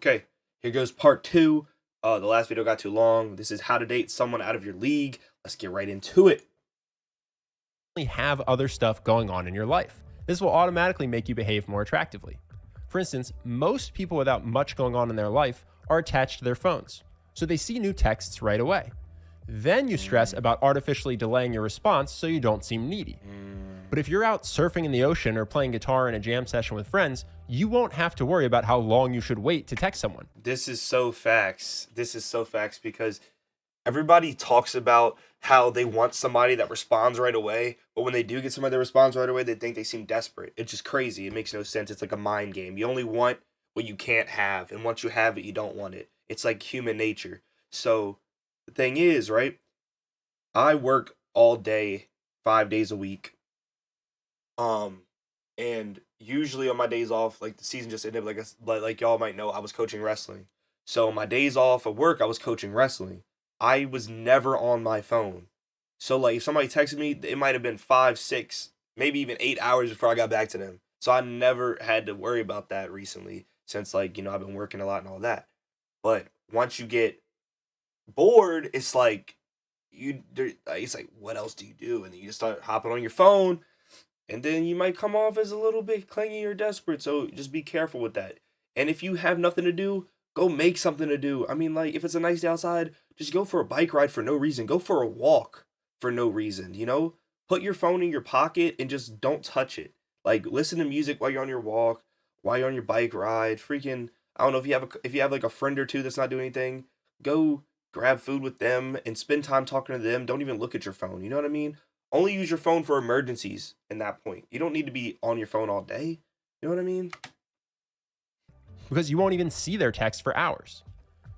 Okay, here goes part two. The last video got too long. This is how to date someone out of your league. Let's get right into it. Have other stuff going on in your life. This will automatically make you behave more attractively. For instance, most people without much going on in their life are attached to their phones, so they see new texts right away. Then you stress about artificially delaying your response so you don't seem needy. But if you're out surfing in the ocean or playing guitar in a jam session with friends, you won't have to worry about how long you should wait to text someone. This is so facts. This is so facts because everybody talks about how they want somebody that responds right away, but when they do get somebody that responds right away, they think they seem desperate. It's just crazy. It makes no sense. It's like a mind game. You only want what you can't have, and once you have it, you don't want it. It's like human nature. So the thing is, right? I work all day, 5 days a week. And usually on my days off, like the season just ended, like y'all might know, I was coaching wrestling. So my days off of work, I was coaching wrestling. I was never on my phone. So like if somebody texted me, it might have been 5, 6, maybe even 8 hours before I got back to them. So I never had to worry about that recently since like, I've been working a lot and all that. But once you get bored, it's like it's like, what else do you do? And then you just start hopping on your phone, and then you might come off as a little bit clingy or desperate. So just be careful with that. And if you have nothing to do, go make something to do. I mean, like if it's a nice day outside, just go for a bike ride for no reason. Go for a walk for no reason, Put your phone in your pocket and just don't touch it. Like listen to music while you're on your walk, while you're on your bike ride. Freaking, I don't know if you have like a friend or two that's not doing anything, go grab food with them and spend time talking to them. Don't even look at your phone. You know what I mean? Only use your phone for emergencies in that point. You don't need to be on your phone all day. You know what I mean? Because you won't even see their text for hours.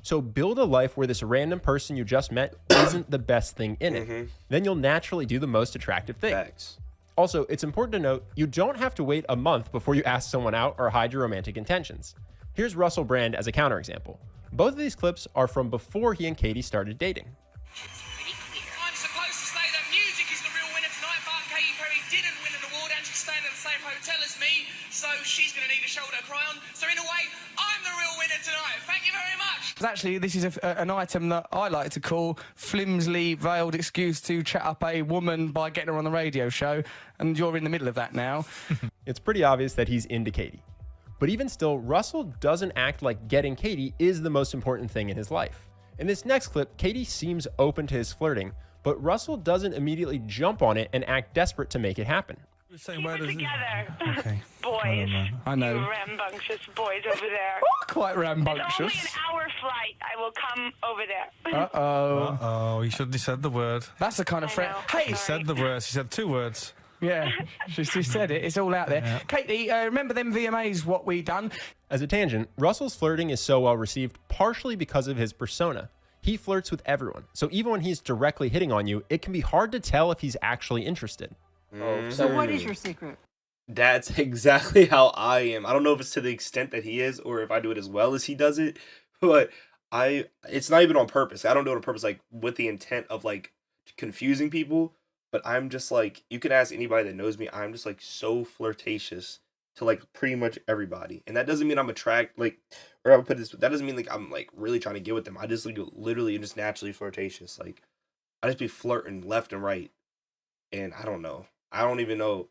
So build a life where this random person you just met isn't the best thing in it. Then you'll naturally do the most attractive thing. Facts. Also, it's important to note, you don't have to wait a month before you ask someone out or hide your romantic intentions. Here's Russell Brand as a counterexample. Both of these clips are from before he and Katie started dating. I'm supposed to say that music is the real winner tonight, but Katy Perry didn't win an award and she's staying at the same hotel as me, so she's going to need a shoulder cry on. So in a way, I'm the real winner tonight. Thank you very much. Actually, this is an item that I like to call flimsily veiled excuse to chat up a woman by getting her on the radio show, and you're in the middle of that now. It's pretty obvious that he's into Katie. But even still, Russell doesn't act like getting Katie is the most important thing in his life. In this next clip, Katie seems open to his flirting, but Russell doesn't immediately jump on it and act desperate to make it happen. Keep it together, Okay. boys. I know. You rambunctious boys over there. Quite It's only rambunctious. an hour flight. I will come over there. Uh-oh. Oh, you shouldn't have said the word. That's the kind of I friend. know. Hey, She said the words. She said 2 words. yeah, she said it. It's all out there. Yeah. Katie, remember them VMAs, what we done? As a tangent, Russell's flirting is so well received partially because of his persona. He flirts with everyone, so even when he's directly hitting on you, it can be hard to tell if he's actually interested. So what is your secret? That's exactly how I am. I don't know if it's to the extent that he is or if I do it as well as he does it, but it's not even on purpose. I don't do it on purpose, like with the intent of like confusing people, but I'm just like, you can ask anybody that knows me, I'm just like so flirtatious to like pretty much everybody. And that doesn't mean I'm that doesn't mean like I'm like really trying to get with them. I just like literally am just naturally flirtatious. Like I just be flirting left and right. And I don't know. I don't even know.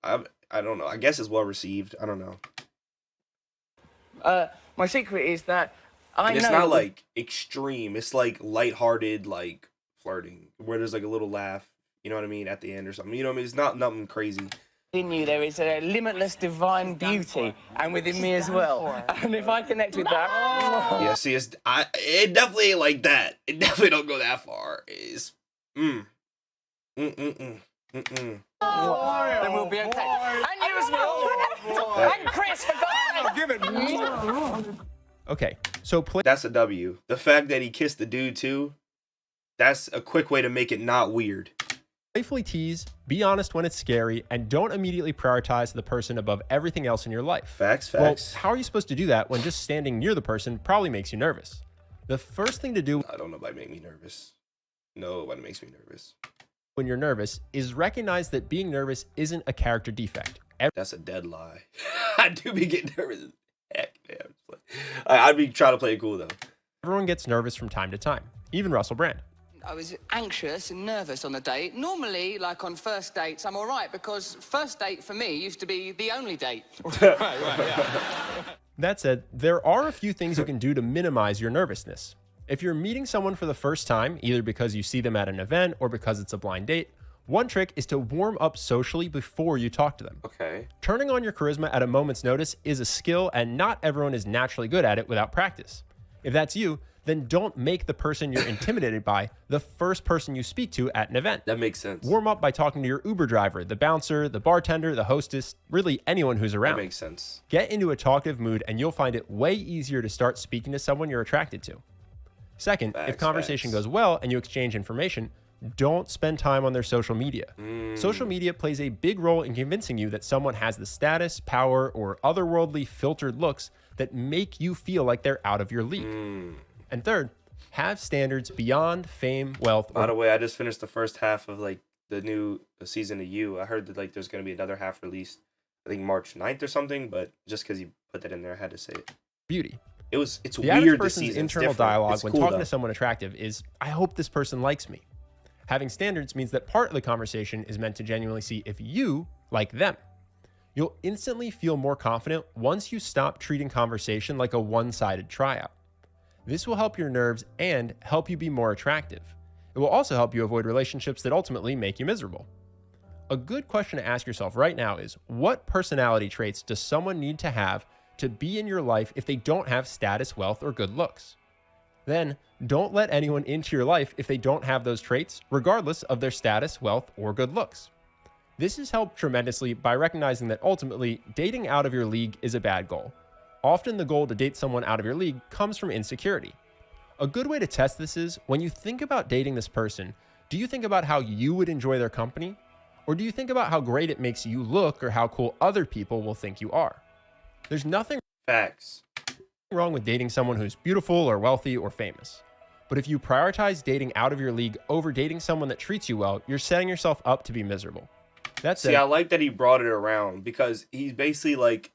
I don't know. I guess it's well received. I don't know. My secret is that And it's not like extreme. It's like lighthearted, like flirting, where there's like a little laugh. You know what I mean? At the end or something. You know what I mean? It's not nothing crazy. in you there is a limitless divine beauty, and within me as well. And if I connect with that, Yeah, see, it definitely ain't like that. It definitely don't go that far. It's then we'll be okay. And you as well. And Chris, for God's sake. Okay, so that's a W. The fact that he kissed the dude too, that's a quick way to make it not weird. playfully tease, be honest when it's scary, and don't immediately prioritize the person above everything else in your life. Facts. Well, how are you supposed to do that when just standing near the person probably makes you nervous? The first thing to do I don't know nobody make me nervous. Nobody makes me nervous. when you're nervous is recognize that being nervous isn't a character defect. That's a dead lie. I do be getting nervous as heck, man. I'd be trying to play it cool though. Everyone gets nervous from time to time, even Russell Brand. I was anxious and nervous on the date. Normally, like on first dates, I'm all right because first date for me used to be the only date. That said, there are a few things you can do to minimize your nervousness. If you're meeting someone for the first time, either because you see them at an event or because it's a blind date, one trick is to warm up socially before you talk to them. Okay. Turning on your charisma at a moment's notice is a skill, and not everyone is naturally good at it without practice. If that's you, then don't make the person you're intimidated by the first person you speak to at an event. That makes sense. Warm up by talking to your Uber driver, the bouncer, the bartender, the hostess, really anyone who's around. That makes sense. Get into a talkative mood and you'll find it way easier to start speaking to someone you're attracted to. Second, if conversation goes well and you exchange information, don't spend time on their social media. Social media plays a big role in convincing you that someone has the status, power, or otherworldly filtered looks that make you feel like they're out of your league. And third, have standards beyond fame, wealth, By the way, I just finished the first half of like the new season of You. I heard that like there's gonna be another half released, I think March 9th or something, but just because you put that in there, I had to say it. beauty. It's The average weird this person's season. internal It's different. dialogue It's when cool, talking though. to someone attractive is, I hope this person likes me. Having standards means that part of the conversation is meant to genuinely see if you like them. You'll instantly feel more confident once you stop treating conversation like a one-sided tryout. This will help your nerves and help you be more attractive. It will also help you avoid relationships that ultimately make you miserable. A good question to ask yourself right now is, what personality traits does someone need to have to be in your life if they don't have status, wealth, or good looks? Then, don't let anyone into your life if they don't have those traits, regardless of their status, wealth, or good looks. This has helped tremendously by recognizing that ultimately, dating out of your league is a bad goal. Often the goal to date someone out of your league comes from insecurity. A good way to test this is, when you think about dating this person, do you think about how you would enjoy their company? Or do you think about how great it makes you look or how cool other people will think you are? There's nothing Facts. wrong with dating someone who's beautiful or wealthy or famous. But if you prioritize dating out of your league over dating someone that treats you well, you're setting yourself up to be miserable. That's See, I like that he brought it around because he's basically like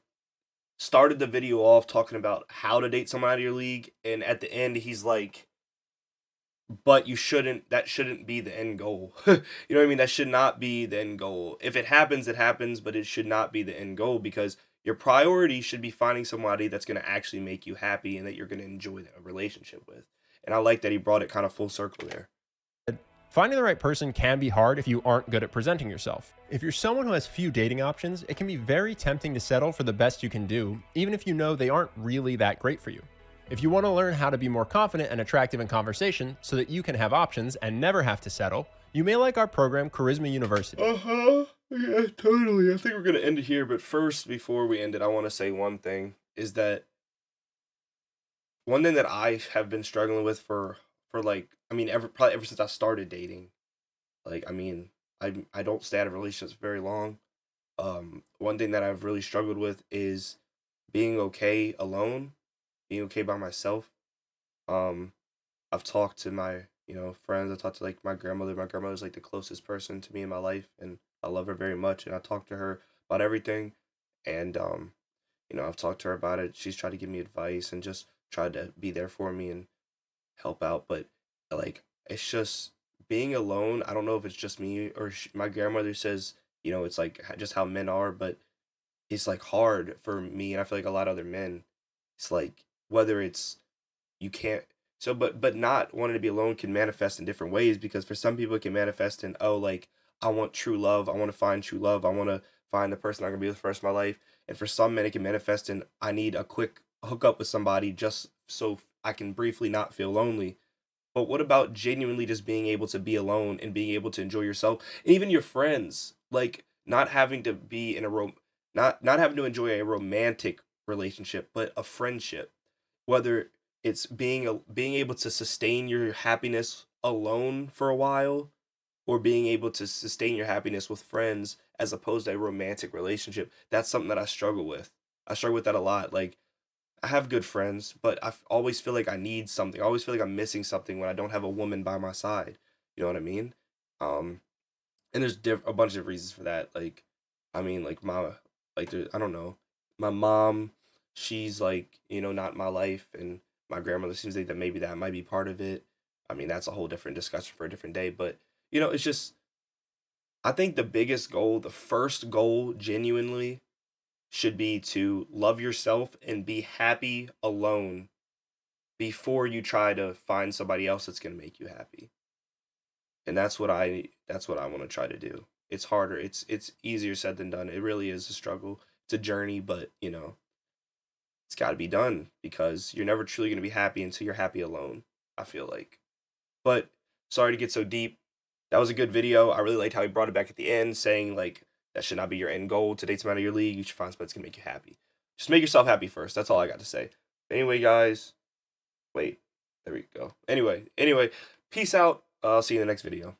started the video off talking about how to date someone out of your league, and at the end he's like, but that shouldn't be the end goal. You know what I mean? That should not be the end goal. If it happens, it happens, but it should not be the end goal because your priority should be finding somebody that's going to actually make you happy and that you're going to enjoy a relationship with. And I like that he brought it kind of full circle there. Finding the right person can be hard if you aren't good at presenting yourself. If you're someone who has few dating options, it can be very tempting to settle for the best you can do, even if you know they aren't really that great for you. If you want to learn how to be more confident and attractive in conversation so that you can have options and never have to settle, you may like our program, Charisma University. Yeah, totally. I think we're going to end it here, but first, before we end it, I want to say one thing, is that one thing that I have been struggling with for like, I mean, probably ever since I started dating. Like, I mean, I don't stay out of relationships very long. One thing that I've really struggled with is being okay alone, being okay by myself. I've talked to my, friends. I've talked to like my grandmother. My grandmother's like the closest person to me in my life, and I love her very much. And I talk to her about everything, and I've talked to her about it. She's tried to give me advice and just tried to be there for me and help out. But like, it's just being alone. I don't know if it's just me or my grandmother says, it's like just how men are, but it's like hard for me, and I feel like a lot of other men. It's like whether it's you can't. So, but not wanting to be alone can manifest in different ways because for some people it can manifest in, oh, like I want true love. I want to find true love. I want to find the person I'm gonna be with for the rest of my life. And for some men it can manifest in, I need a quick hookup with somebody just so I can briefly not feel lonely. But what about genuinely just being able to be alone and being able to enjoy yourself and even your friends, like not having to be in a not having to enjoy a romantic relationship, but a friendship, whether it's being able to sustain your happiness alone for a while or being able to sustain your happiness with friends as opposed to a romantic relationship. That's something that I struggle with. I struggle with that a lot. Like, I have good friends, but always feel like I need something. I always feel like I'm missing something when I don't have a woman by my side. You know what I mean? And there's a bunch of reasons for that. Like, I mean, like I don't know, my mom she's like, you know, not in my life, and my grandmother seems like that maybe that might be part of it. I mean, that's a whole different discussion for a different day, but you know, it's just I think the biggest goal, the first goal genuinely should be to love yourself and be happy alone before you try to find somebody else that's going to make you happy. And that's what I want to try to do. It's harder. It's easier said than done. It really is a struggle. It's a journey, but you know, it's got to be done because you're never truly going to be happy until you're happy alone, I feel like. But sorry to get so deep. That was a good video. I really liked how he brought it back at the end, saying like that should not be your end goal to date someone out of your league. You should find somebody that's gonna make you happy. Just make yourself happy first. That's all I got to say. Anyway, guys, wait, there we go. Anyway, peace out. I'll see you in the next video.